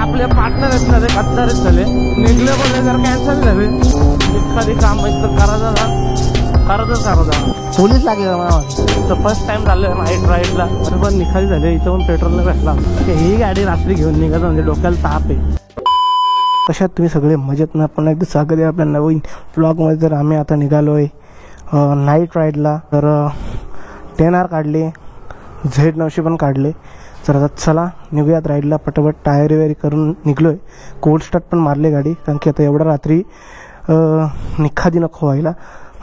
आपले पार्टनर आहेत ना ते गद्दारच झाले, निघले बोलले जर कॅन्सल झाले. एखादी काम तर करायचं पोलीस लागले मला. फर्स्ट टाइम झालं नाईट राईडला, पण निखाली झाले. इथं पण पेट्रोल भेटला. ही गाडी रात्री घेऊन निघत म्हणजे डोक्याला ताप आहे. कशात तुम्ही सगळे मजेत ना? पण एकदा स्वागत आहे आपल्या नवीन ब्लॉगमध्ये. तर आम्ही आता निघालो आहे नाईट राईडला. तर 10 आर काढले, Z900 पण काढले. तर आता चला निघूयात राईडला पटापट. टायर वेरी करून निघलो आहे. कोल्ड स्टार्ट पण मारले गाडी, कारण की आता एवढ्या रात्री निखादी नको व्हायला,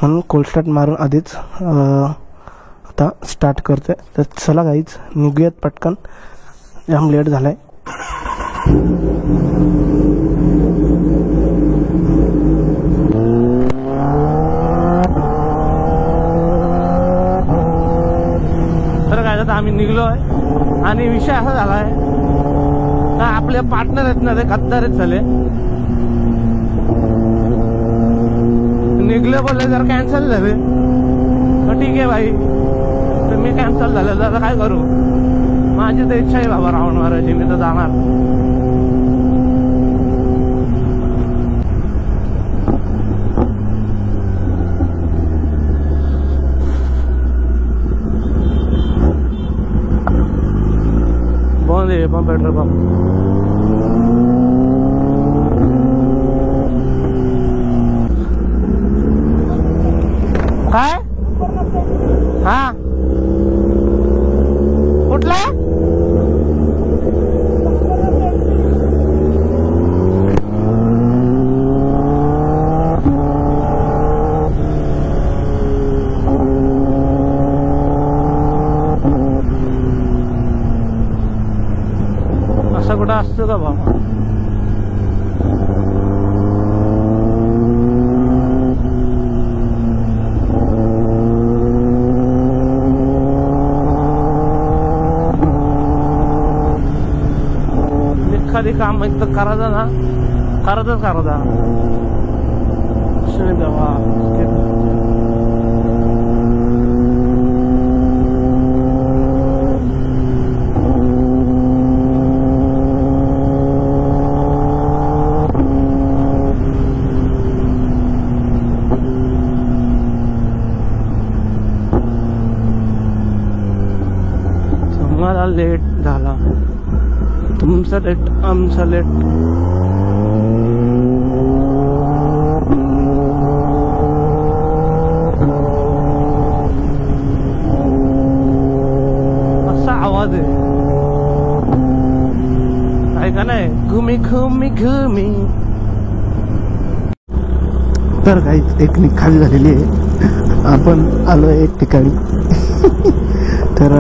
म्हणून कोल्ड स्टार्ट मारून आधीच आता स्टार्ट करते. तर चला गाईच निघूयात पटकन, जाम लेट झाला आहे. तर काय आता आम्ही निघलो आहे आणि विषय असा झाला आहे का आपले पार्टनर आहेत ना ते गद्दारच झाले, निघले बोलले जर कॅन्सल झाले. ठीक आहे भाई, तर मी कॅन्सल झाले तर काय करू? माझी तर इच्छा आहे बाबा रावण मारायची, मी तर जाणार. बंद आहे पण पेट्रोल पंप. काय? हा कुठला? असं कुठं असतं का बाबा? एखादी काम एक तर करायचं ना, करायचा देवा. तुम्हाला लेट झाला, तुमचं लेट आमचं लेट. असा आवाज आहे काय का नाही? घुमी घुमी घुमी. तर काही एक निखाली झालेली आहे. आपण आलो एक ठिकाणी. तर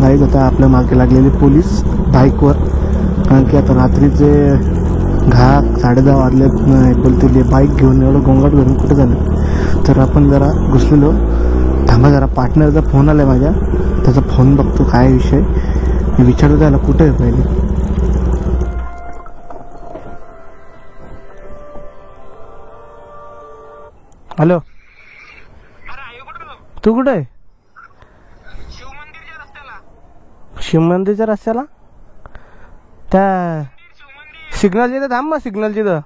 गाईज आता आपल्या मागे लागलेले पोलीस बाईकवर, कारण की आता रात्रीचे 10-10:30 वाजले. बोलतील बाईक घेऊन एवढं गोंगाट घरून कुठे झालं. तर आपण जरा घुसलेलो. थांबा जरा, पार्टनरचा फोन आलाय माझ्या, त्याचा फोन बघतो काय विषय. मी विचारतो त्याला कुठे आहे पहिले. हॅलो, तू कुठे आहे? शिवमंदिरच्या रस्त्याला त्या सिग्नलची तर थांब, मग सिग्नलची तर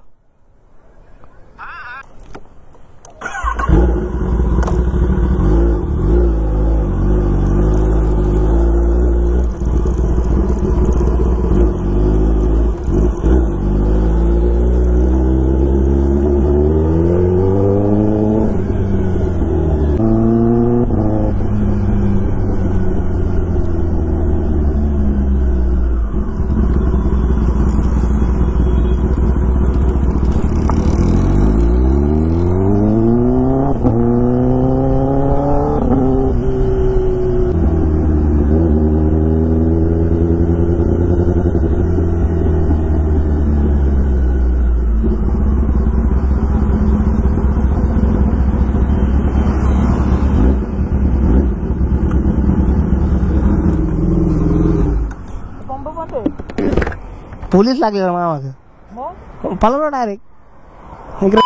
पोलीस लागले ना मागं, पळवलो डायरेक्ट इकडे.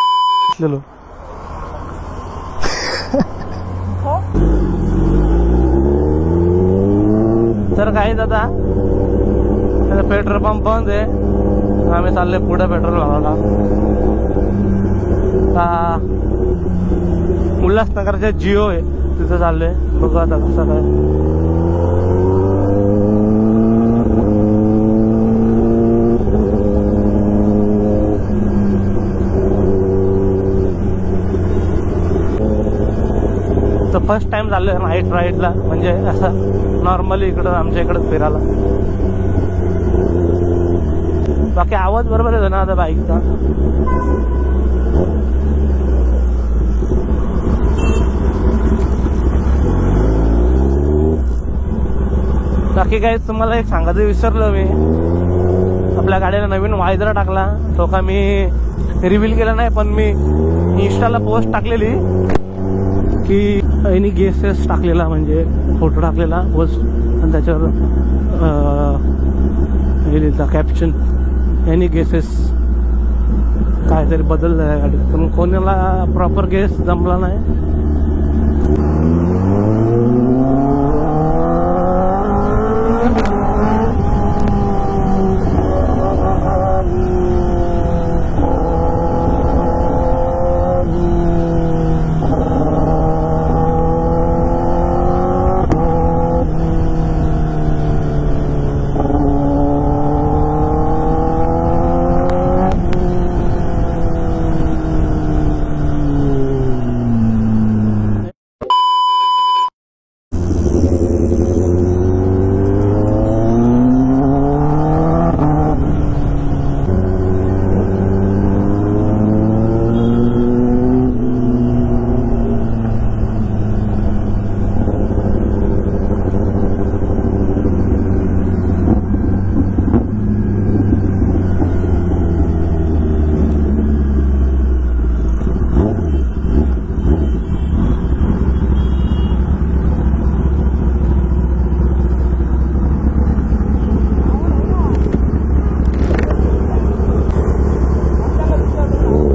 तर काय दादा, पेट्रोल पंप बंद आहे आम्ही चाललोय पुढे पेट्रोल भरायला. उल्हासनगरच्या जिओ आहे तिथं चाललोय. बघू आता कसं काय. तर फर्स्ट टाइम चाललोय नाईट राईडला, म्हणजे असं नॉर्मली इकडं आमच्या इकडं फिरायला. बाकी आवाज बरोबर येतो ना आता बाईकचा. बाकी काय तुम्हाला एक सांगायचं विसरलो मी. आपल्या गाडीला नवीन वायझर टाकला, तो का मी रिव्हील केला नाही, पण मी इंस्टाला पोस्ट टाकलेली की एनी गेसेस टाकलेला, म्हणजे फोटो टाकलेला पोस्ट, आणि त्याच्यावर हे लिहिलं कॅप्शन एनी गेसेस. काहीतरी बदल झाला गाडीत, पण कोणाला प्रॉपर गेस जमला नाही.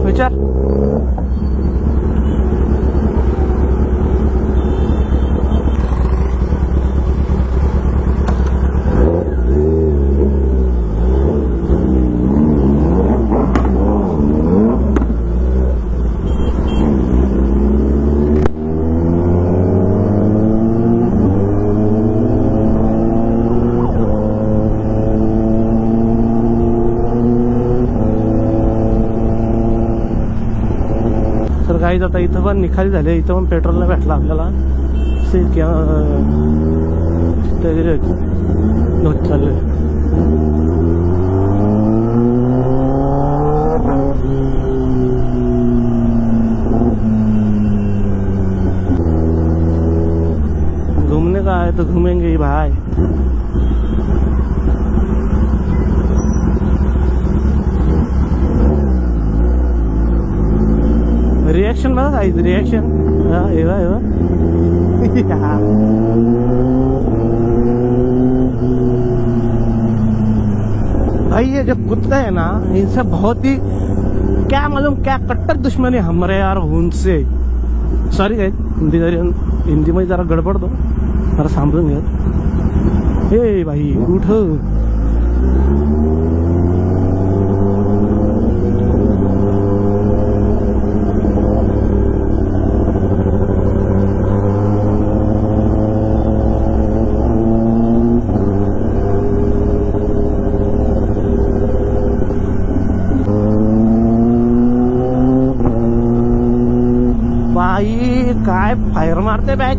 विचार गाईज. आता इथं पण निखारी झाले, इथं पण पेट्रोलला भेटला आपल्याला. चालू घूमने का है तो घूमेंगे ही भाई. रिएक्शन बघा काहीच रिएक्शन. एवा भाई ये जो कुत्ता है ना, इनसे बहुत ही क्या मालूम क्या कट्टर दुश्मनी हमारे यार उनसे. सॉरी काय हिंदी मध्ये जरा गडबडतो, जरा समजून घ्या. हे भाई उठ. बाई काय फायर मारते बॅग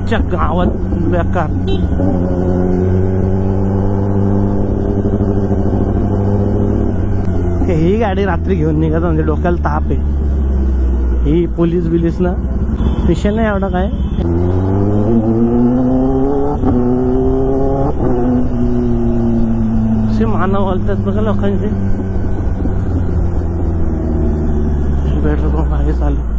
च्या गावात बेकार. ही गाडी रात्री घेऊन निघत म्हणजे डोक्याला ताप आहे. ही पोलीस बिलीस ना विषय नाही एवढा काय. असे मानव बोलतात बघा लोकांचे. पेट्रोल पंप आहे चालू.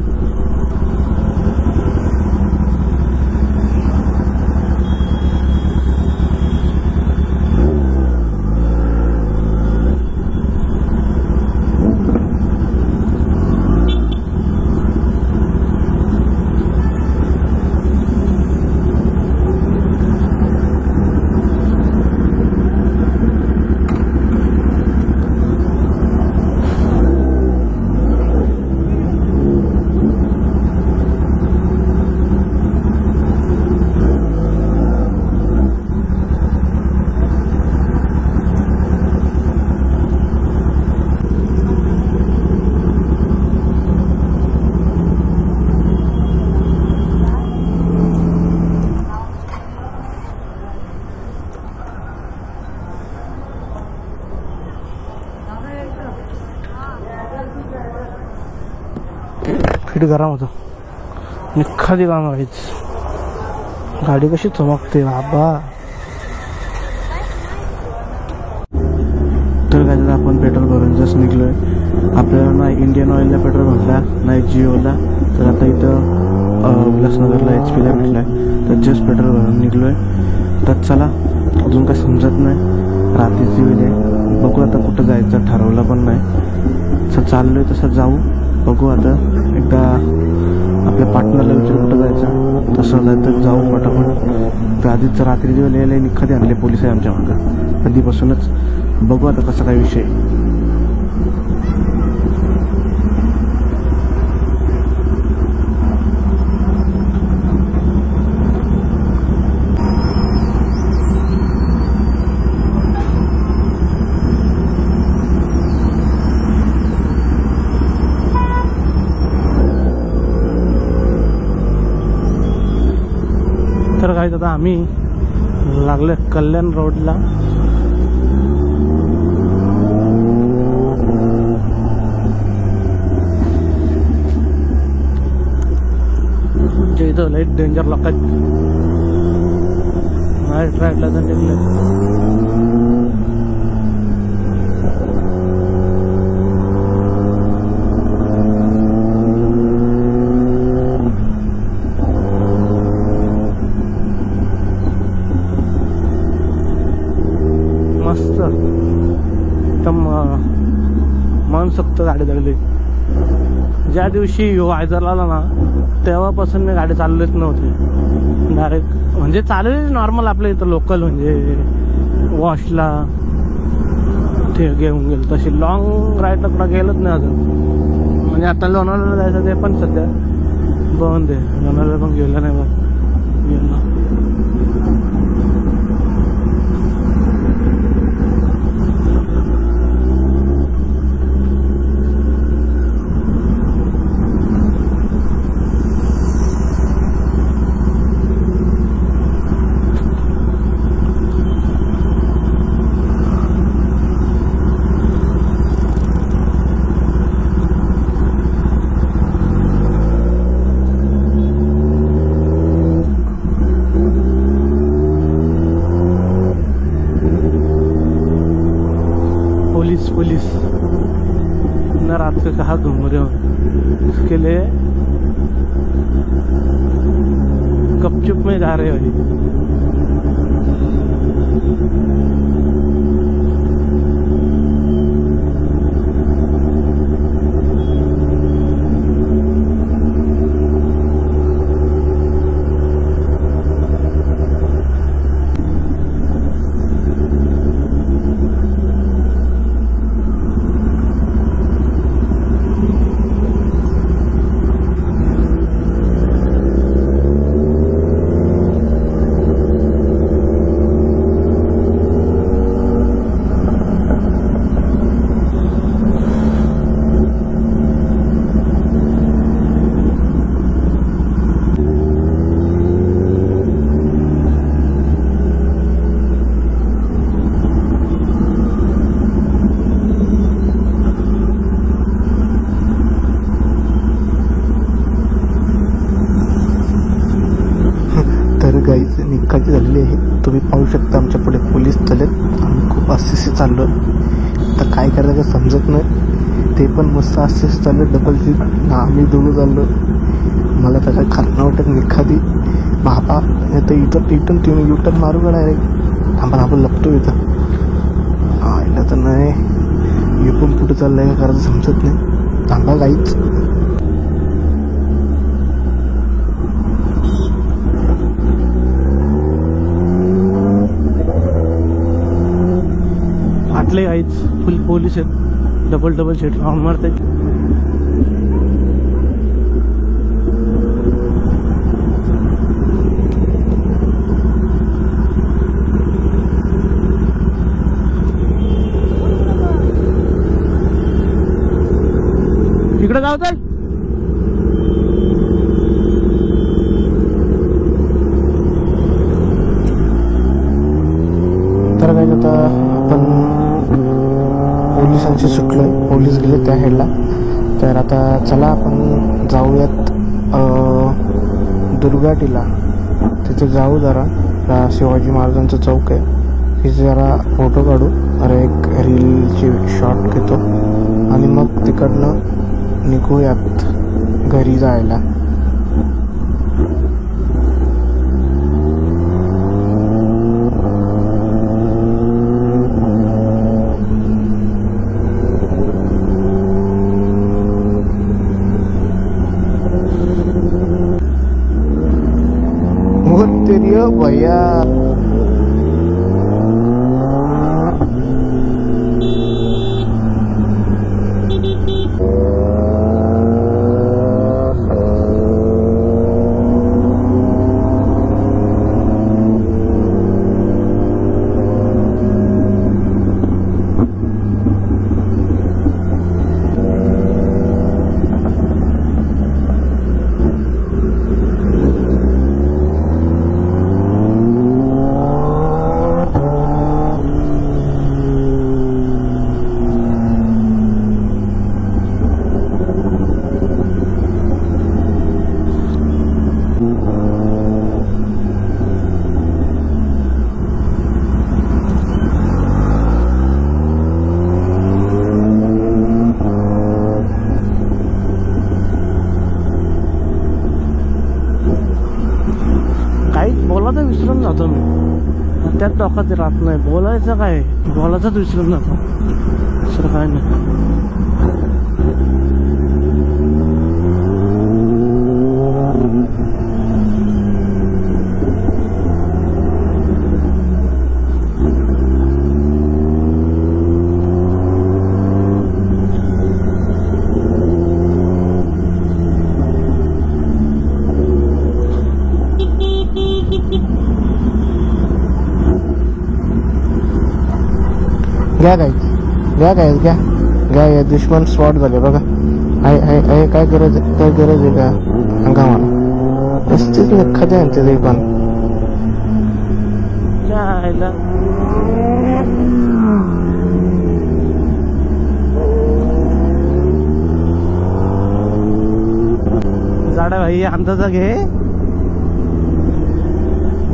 फिट गरम होतं. निखादी काम आहेच. गाडी कशी चमकते बाबा. तर काय आपण पेट्रोल भरून जस्ट निघलोय. आपल्याला ना इंडियन ऑइलला पेट्रोल भरला नाही जिओला. तर आता इथं उल्हासनगरला HP ला भेटलाय. तर जस्ट पेट्रोल भरून निघलोय. तर चला, अजून काय समजत नाही. रात्रीची वेळ आहे. बघू आता कुठं जायचं ठरवलं पण नाही. असं चाललोय तसं जाऊ. बघू आता एकदा आपल्या पार्टनरला विचार कुठं जायचं. तसं जायचं जाऊ पटापट. तर आधीच रात्रीची वेळ यायला निखादी आणले पोलिस आहे आमच्या मागं कधीपासूनच. बघू आता कसा काय विषय. तर काय आता आम्ही लागले कल्याण रोडला. इथं लाईट डेंजर लोक आहेत. नाईट राईडला तर निघले. मस्त एकदम मनसोक्त गाडी लागली. ज्या दिवशी वायझरला आला ना तेव्हापासून मी गाडी चालवलीच नव्हती. डायरेक्ट म्हणजे चालवली नॉर्मल आपल्या इथं लोकल म्हणजे वॉशला ते घेऊन गेलो. तशी लॉंग राईडला कुठं गेलंच नाही अजून. म्हणजे आता लोणावळ्याला जायचं ते पण सध्या बंद आहे. लोणावळ्याला पण गेलं नाही बघ. गेलो पुलिस न रात को कहा घूम रहे हो. इसके लिए गपचुप में जा रहे हो. गाईच निकाली झालेली आहे. तुम्ही पाहू शकता आमच्या पुढे पोलीस चालत. आम्ही खूप आस्ते चाललो. तर काय करायचं का समजत नाही. ते पण मस्त आस्ते चाललं डबल सीट. आम्ही दोघं चाललो. मला तर काय खारणं वाटत निखादी बाबा. तर इथून तुम्ही युटर्न मारू का डायरेक्ट. थांबा आपण लपतो इथं. आयला तर नाही हे पण कुठं चाललंय का करायचं समजत नाही. थांबा गाईच. फाटले गाईच. फुल पोलीस आहेत. डबल शीट राऊंड मारते. इकडे जाऊ तर काय आता आपण पोलिसांशी सुटलोय. पोलीस गेले त्या हेडला. तर आता चला आपण जाऊयात दुर्गाटीला. तिथे जाऊ जरा, शिवाजी महाराजांचं चौक आहे तिथे जरा फोटो काढू, अरे एक रीलची शॉट घेतो आणि मग तिकडनं निघूयात घरी जायला. भैया विसरून जातो मी, त्यात डोक्यात राहत नाही. बोलायचं काय, बोलायचंच विसरून जातो, दुसरं काय नाही. घ्या दुश्मन स्पॉट झाले बघा. आहे काय गरज आहे का सांगा मला. रस्तेच एखाद्या तरी पण जाडा भाई अंदाजा घे,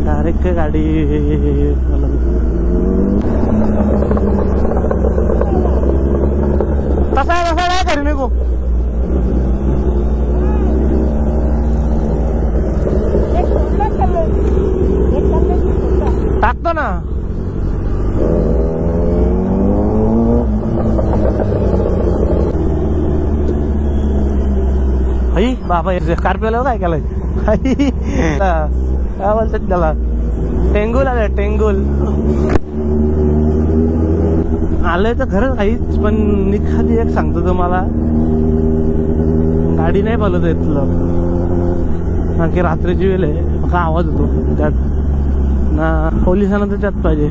डायरेक्ट गाडी तसा काय करू नको. टाकतो ना आई बाबा. स्कॉर्पिओला काय केलंय, काय बोलतात त्याला, टेंगुल आलं टेंगुल आलंय तर खरंच काहीच. पण निखादी एक सांगतो तुम्हाला, गाडी नाही बोलत आहे तुला, कारण की रात्रीची वेळ आहे, का आवाज होतो त्यात ना. पोलिसांना तर त्यात पाहिजे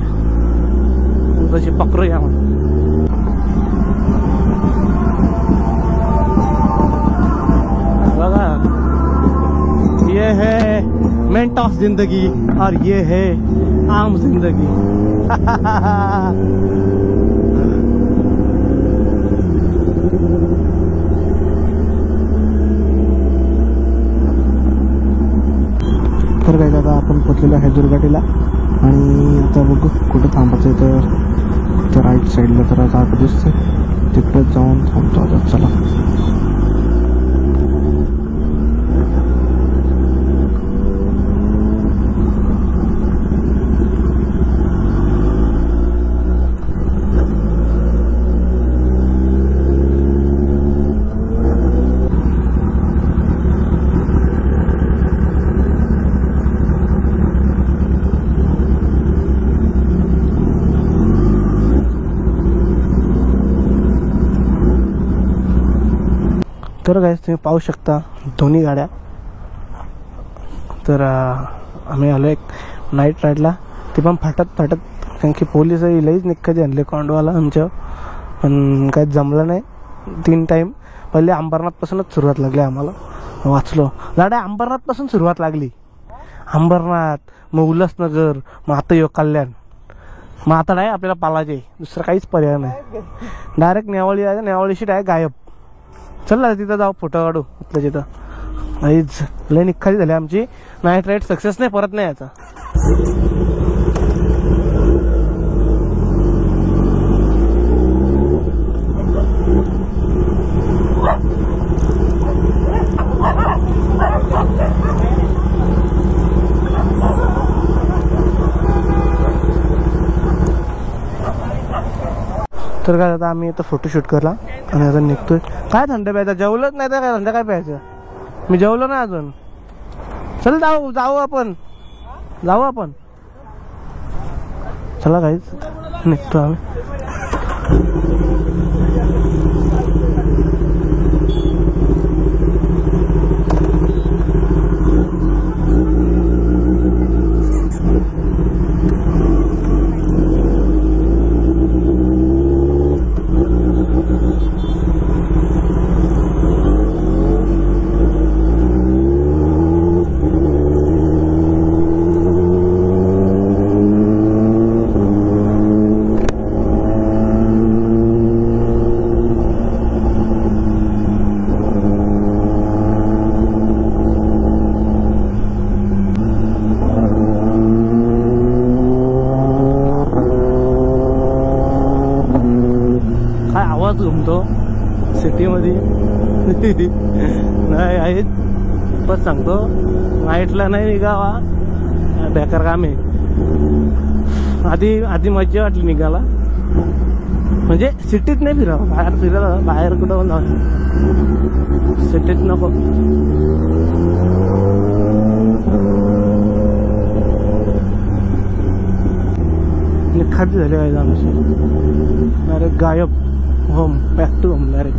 तशी पकडूया म्हणून. बघा, ये है मेंट ऑफ जिंदगी और ये है आम जिंदगी. तर काय आता आपण पोचलेलो आहे दुर्गाटीला आणि आता बघू कुठं थांबायचं. तर राईट साईडला तर जागा दिसते, तिकडे जाऊन थांबतो आता. चला तर गाईस तुम्ही पाहू शकता दोन्ही गाड्या. तर आम्ही आलो एक नाईट राईडला, ते पण फाटत कारण की पोलीस लईच निक्काचे आणले कोंडवाला आमच्या, पण काही जमलं नाही. 3 टाईम पहिले अंबरनाथपासूनच सुरुवात लागली आम्हाला. वाचलो गाड्या, अंबरनाथपासून सुरुवात लागली. अंबरनाथ, मग उल्हासनगर, मग आता योग कल्याण, मग आता नाही आपल्याला पालाचे, दुसरं काहीच पर्याय नाही. डायरेक्ट नेवाळी आहे, नेवाळीशी डायरेक्ट गायब. चल ना तिथं जाऊ फोटो काढू आपल्या तिथं. आईच लय निखारी झाली आमची. नाईट राईड सक्सेस नाही, परत नाही याचा. तर काय आता आम्ही आता फोटोशूट करला आणि आता निघतोय. काय थंड प्यायचं, जेवलंच नाही तर काय थंड काय प्यायचं. मी जेवलो ना अजून. चल जाऊ आपण चला काहीच निघतो आम्ही. काय आवाज घुमतो सिटीमध्ये. नाही आहेत पण सांगतो, नाईटला नाही निघावा, बेकार काम आहे. आधी मज्जा वाटली निघाला, म्हणजे सिटीत नाही फिरावं, बाहेर कुठं जाऊ, सिटीत नको. निखाटी झाली पाहिजे आमची. अरे गायब, home, back to home direct.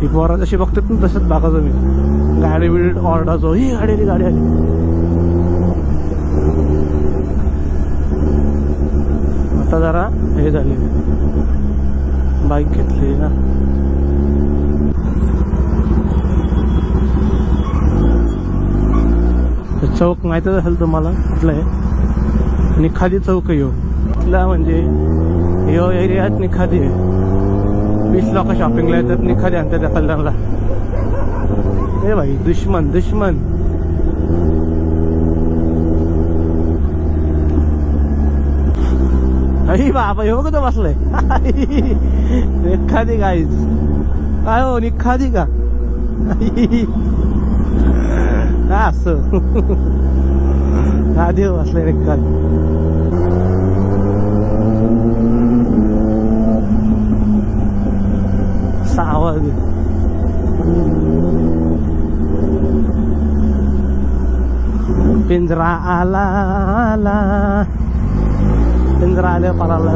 ही पोरा जशी बघतात ना तसंच बघायचो मी. गाडी बिडी ऑर्डाचो, ही गाडी आली. आता जरा हे झाले, बाईक घेतली ना. चौक माहितच असेल तुम्हाला कुठलं आहे. निखादी चौक आहे इथला, म्हणजे यो एरियात निखादी आहे. 20 लोक शॉपिंगला येतात, निखादी आणतात त्या कल्याणला. ए भाई, दुश्मन अरे बाबा, हे बघ तो बसलाय. निखादी गाईज, काय हो निखादी का असं. आधी बसलाय निखादी. आवाज पिंजरा आला पिंजरा आल्या पराला.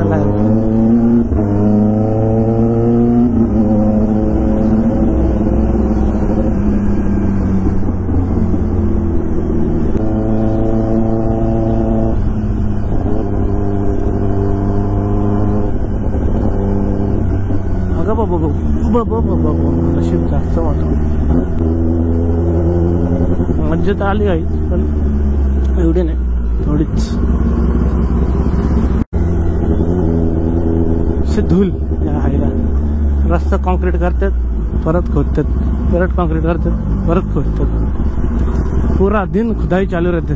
नशीब जास्त मज्जा तर आली आहे, पण एवढी नाही, थोडीच. धूल या हायला. रस्ता कॉन्क्रीट करतात, परत खोदतात, परत कॉन्क्रीट करतात, परत खोदतात. पूरा दिन खुदाई चालू राहते.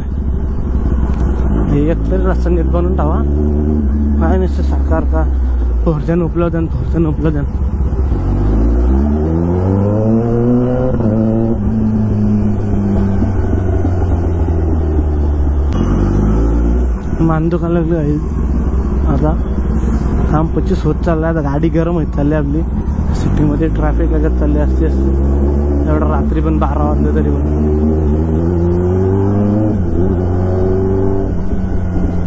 एक तरी रस्ता नीट बनवून टावा. काय नसतं सरकार का भोजन उपलब्ध. मान दुखायला लागली आहे आता. काम 25 होत चाललाय. आता गाडी गरम होत चालली आपली. सिटीमध्ये ट्रॅफिक लागत चालली असते एवढं रात्री पण 12 वाजले तरी पण.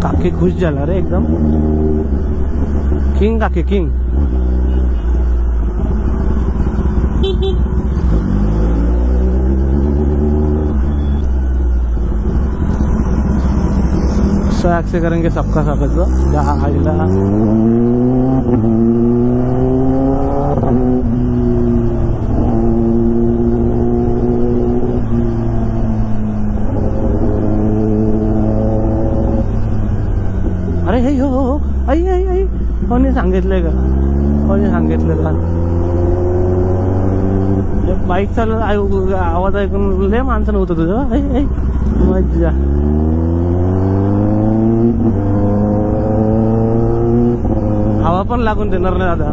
काकी खुश झाला रे एकदम. किंग काकी किंग. ऐसे करेंगे सबका स्वागत. आईला कोणी सांगितलंय का? कोणी सांगितलं का? बाईक चालत आवाज ऐकून लय माणसं नव्हतं तुझं. मज्जा. हवा पण लागून देणार नाही आता.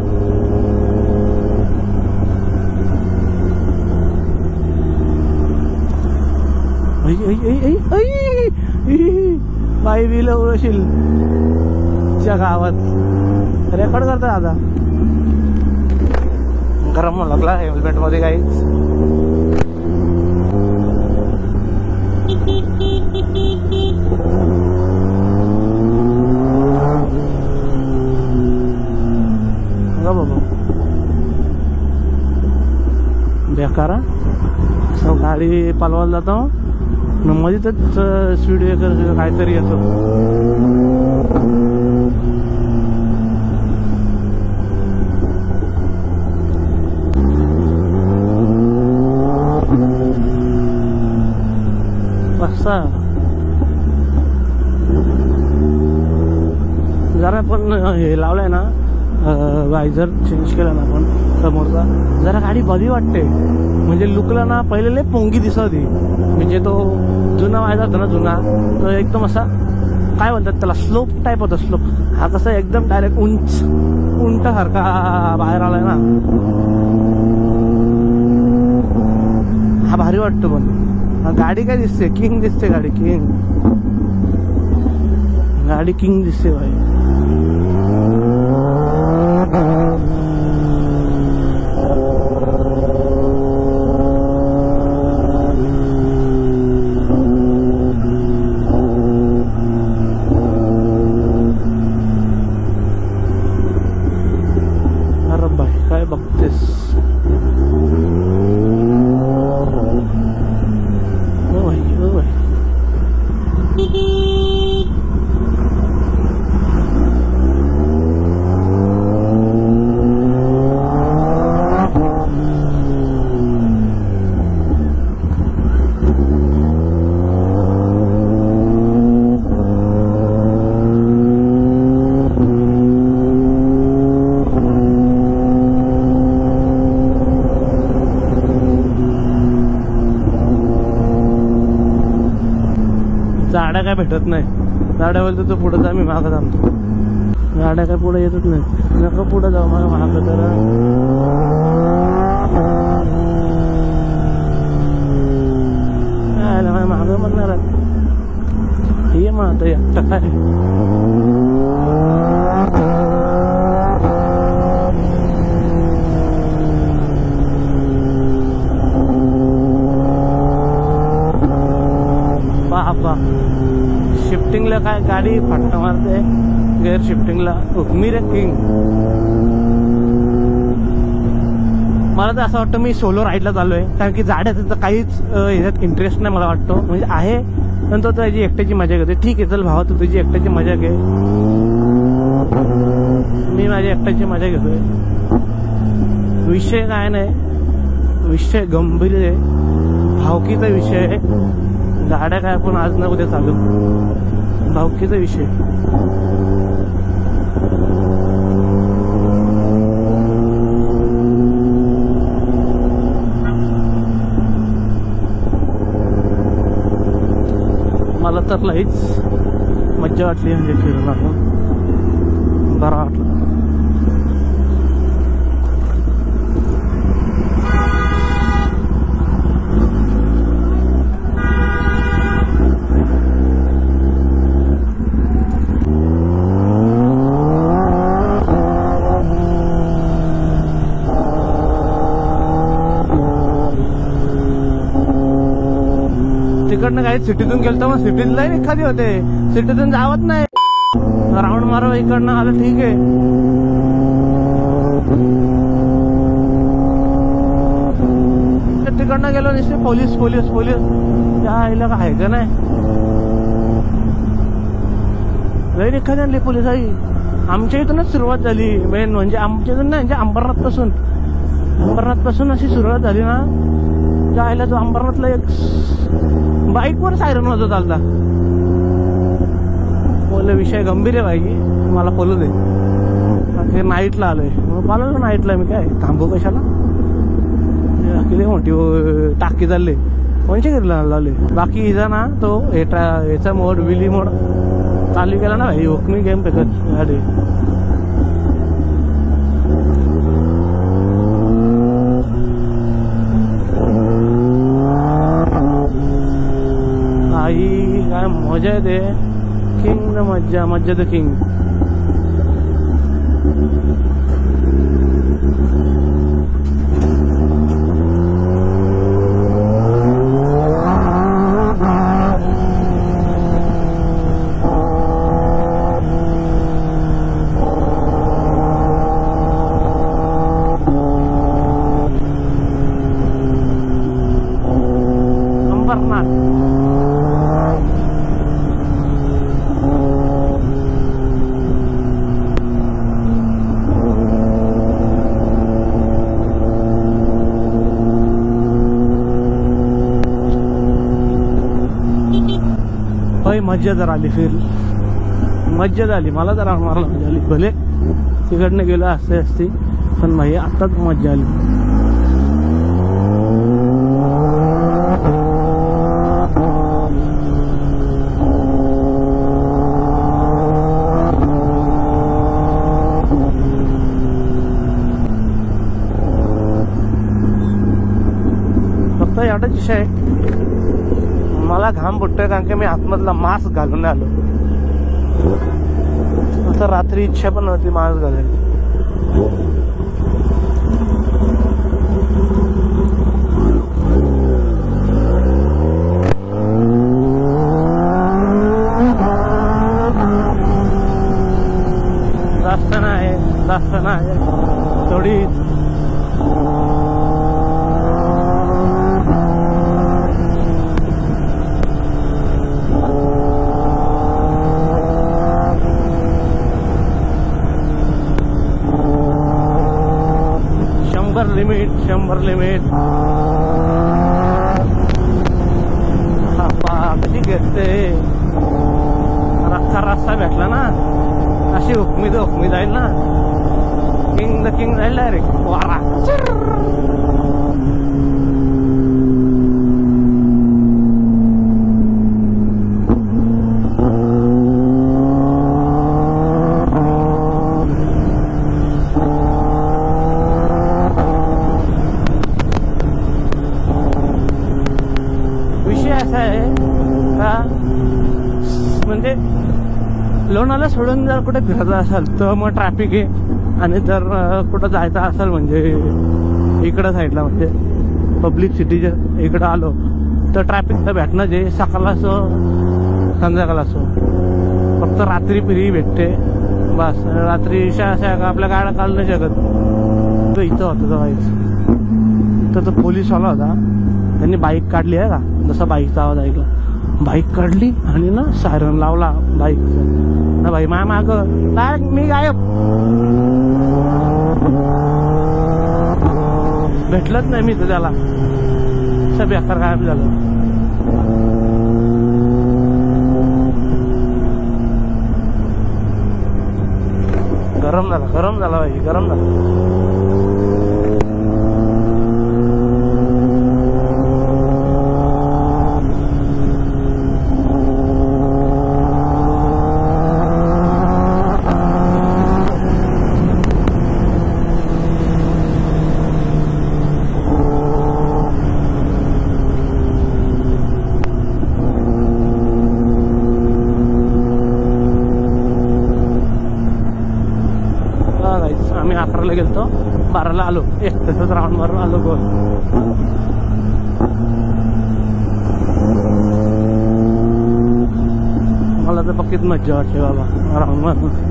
बाई बिल उरशील च्या गावात रेकॉर्ड करता आता. गरम लागला हेल्मेट मध्ये काहीच. बाबा बेकार असं गाडी पालवायला जातो मध्येच स्पीड ब्रेकर काहीतरी येतो. असा जरा पण हे लावलंय ना वायझर चेंज केला ना आपण समोरचा जरा गाडी बरी वाटते. म्हणजे लुकला ना पहिले लय पोंगी दिसत होती. म्हणजे तो जुना वायझर होता ना जुना तो एकदम असा काय म्हणतात त्याला स्लोप टाईप होता. स्लोप हा कसा एकदम डायरेक्ट उंट सारखा बाहेर आलाय ना. हा भारी वाटतो. पण गाडी काय दिसते किंग दिसते. गाडी किंग दिसते भाई. अरे बाई काय बघतेस. गाड्या काय भेटत नाही. गाड्या बोलतो तो पुढे जा मी मागं थांबतो. गाड्या काय पुढे येतच नाही. नको पुढे जाऊ मला मागं जरा. मागं म्हणणार हे मग एकटा काय बाबा. शिफ्टिंगला काय गाडी फटका मारते. गेअर शिफ्टिंगला मी रे किंग. मला तर असं वाटतं मी सोलो राईडला चाललोय. कारण की जाड्याचं तर काहीच ह्याच्यात इंटरेस्ट नाही मला वाटतो. म्हणजे आहे पण तो त्याची एकट्याची मजा घेते. ठीक आहे चल भावा तू तुझी एकट्याची मजा घे. मी माझी एकट्याची मजा घेतोय. विषय काय नाही. विषय गंभीर आहे. भावकीचा विषय आहे. गाड्या काय आपण आज ना उद्या चालू. भावकीचा विषय. मला तर लईच मज्जा वाटली. म्हणजे फिरून आपण बरा वाटलं. तिकडनं काही सिटीतून गेलं तर मग सिटीतला एखादी होते. सिटीतून जावत नाही. राऊंड मारा इकडनं आलं ठीक आहे. तिकडनं गेलो नुसते पोलीस पोलीस पोलीस. त्या आईला काय का नाही. लई एखादी आणली पोलीस आई. आमच्या इथूनच सुरुवात झाली. मेन म्हणजे आमच्या इथून नाही म्हणजे अंबरनाथ पासून अशी सुरुवात झाली ना. त्या आईला जो अंबरनाथला एक बाईकवर सायरन होत चालता. बोलले विषय गंभीर आहे भाई मला बोलू दे. अखेर नाईटला आलोय. मग पाहिलं नाईटला मी काय थांबू कशाला, किती मोठी टाकी चालली कोणच्या घरीला लावले. बाकी इजा ना तो याचा मोड विली मोड चालू केला ना भाई, ओकमी गेम फेकत गाडी. आई काय मजा येते. किंग न मज्जा, मज्जा द किंग. मज्जा जर आली, फिर मज्जा झाली. मला जरा मारला मजा आली. भले तिकडनं गेलं असते असती, पण भाई आताच मज्जा आली. फक्त एवढाच विषय आहे, मला घाम फुटतोय कारण की मी आतमधला मास्क घालून आलो. आता रात्री इच्छा पण नव्हती मास्क घालायची. जास्त नाही थोडी. शंभर लिमिट कधी घेते. अख्खा रस्ता भेटला ना, अशी हुकमी जाईल ना. किंग द किंग जाईल डायरेक्ट वारा. म्हणजे लोणाला सोडून जर कुठे फिरायचं असेल तर मग ट्रॅफिक आहे. आणि जर कुठं जायचं असेल म्हणजे इकडं साईडला म्हणजे पब्लिक सिटीच्या इकडं आलो तर ट्रॅफिक तर भेटणं जे सकाळ असो संध्याकाळ असो. फक्त रात्री फिरी भेटते बस. रात्री अशा आपल्या गाड्या काढू नाही शकत. तो इथं होतं जायचं तर तो पोलीसवाला होता, त्यांनी बाईक काढली आहे का, जसा बाईकचा आवाज ऐकला बाईक काढली आणि ना सायरन लावला बाईकचा ना. भाई माय माग मी गायब, भेटलंच नाही मी तर त्याला. सब बेकार गायब झालं. गरम झाला भाई, गरम झाला. आम्ही 11ला गेलतो, 12ला आलो. तसंच राऊंड मारून आलो गोल. मला तर पक्कीच मज्जा वाटते बाबा राऊंड मारून.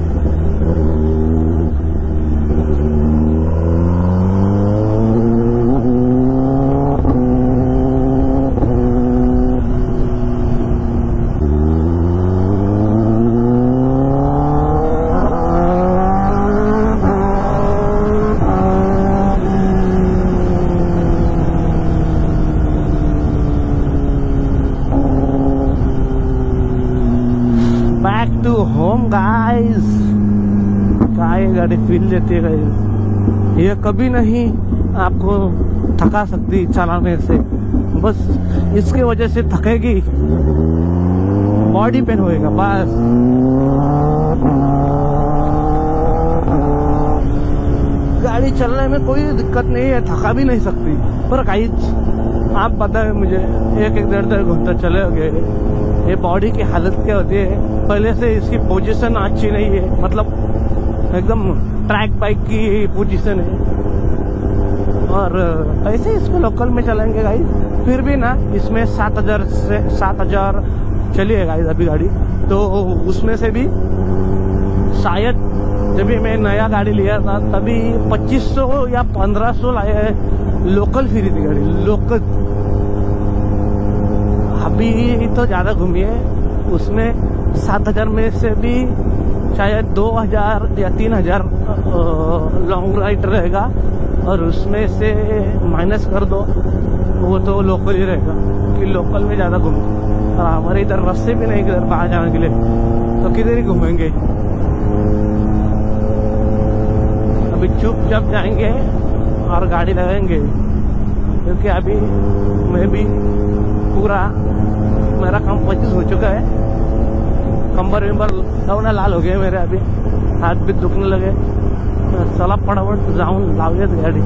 Back to home guys. क्या ये गाड़ी फील देती है गाइस। ये कभी नहीं आपको थका सकती चलाने से, बस इसके वजह से थकेगी, बॉडी पेन होएगा बस। गाड़ी चलने में कोई दिक्कत नहीं है, थका भी नहीं सकती। पर गाइस आप बताएं मुझे, एक 1.5 घंटा चले गए, ये बॉडी की हालत क्या होती है। पहले से इसकी पोजीशन अच्छी नहीं है, मतलब एकदम ट्रैक बाइक की पोजीशन है। और ऐसे इसको लोकल में चलाएंगे गाइस, फिर भी ना इसमें 7,000 चली है गाइस अभी गाड़ी। तो उसमें से भी शायद जब भी मैं नया गाड़ी लिया था तभी 2500 या 1500 लाया है, लोकल फिरी थी गाड़ी लोकल। अभी तो ज्यादा घूमी है, उसमें 7,000 में से भी शायद 2,000 या 3,000 लॉन्ग राइड रहेगा, और उसमें से माइनस कर दो वो तो लोकल ही रहेगा, कि लोकल में ज्यादा घूमो। और हमारे इधर रास्ते भी नहीं किधर बाहर जाने के लिए, तो किधर ही घूमेंगे। अभी चुपचाप जाएंगे और गाड़ी लगाएंगे, क्योंकि अभी मैं भी पूरा मेरा काम 25 हो चुका है, कंबर विंबर लवना लाल हो गए मेरे, अभी हाथ भी दुखने लगे। चला फटाफट जाऊन लावूयात गाडी।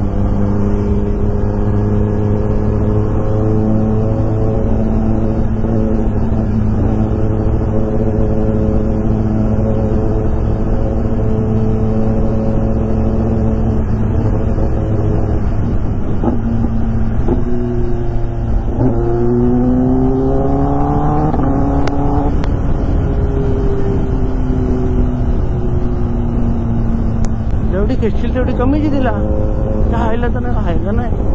जेवढी खेचशील तेवढी कमी जी दिला, राहायला तर नाही, राहायला नाही।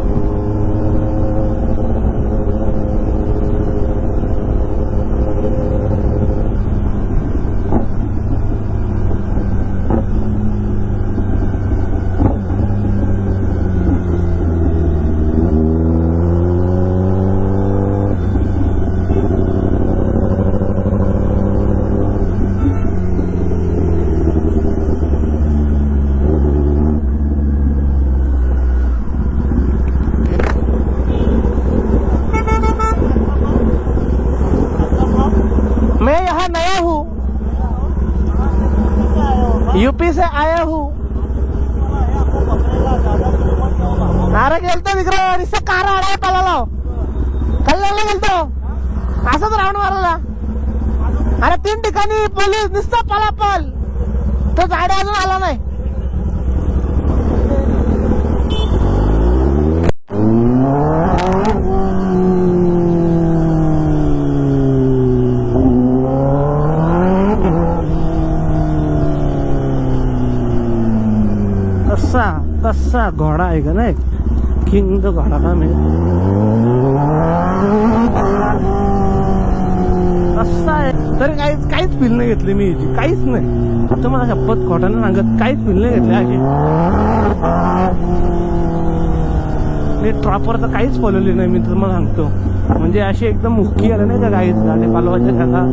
मैं यहाँ नया हूँ, यूपी से आया हूँ। अरे गेलतो तिकडे नुसतं कार आडा पळाला, कल्याणला गेलतो असंच राऊंड मारला। अरे 3 ठिकाणी पोलीस नुसतं पळापळ, तो गाडी अजून आला नाही। कसा घोडा आहे का नाही, किंग घोडा का मी असा आहे। तरी काहीच फील नाही घेतली मी याची, काहीच नाही। तुम्हाला शपथ खोटाने सांगत काहीच फील नाही घेतली अशी। मी ट्रॉपर तर काहीच फॉलोली नाही, मी तुम्हाला सांगतो। म्हणजे अशी एकदम मुक्की आले नाही का काहीच गाडी पालवायच्या जागा।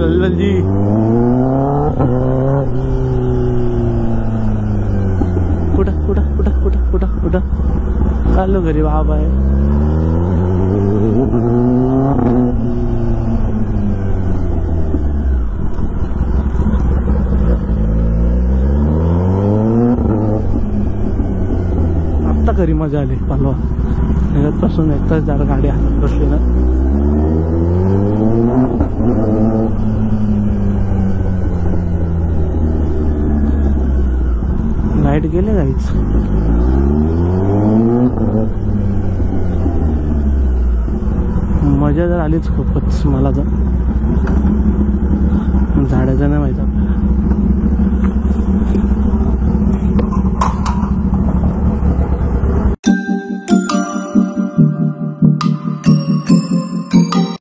लल्लन जी कुठं चाललो घरी बाबा आहे। आत्ता घरी मजा आली पालवा निघत पासून, एक तास जरा गाडी हातात बसली ना। लाईट गेले गाईच, मजा जर आलीच खूपच। मला तर झाडाचं नाही माहिती।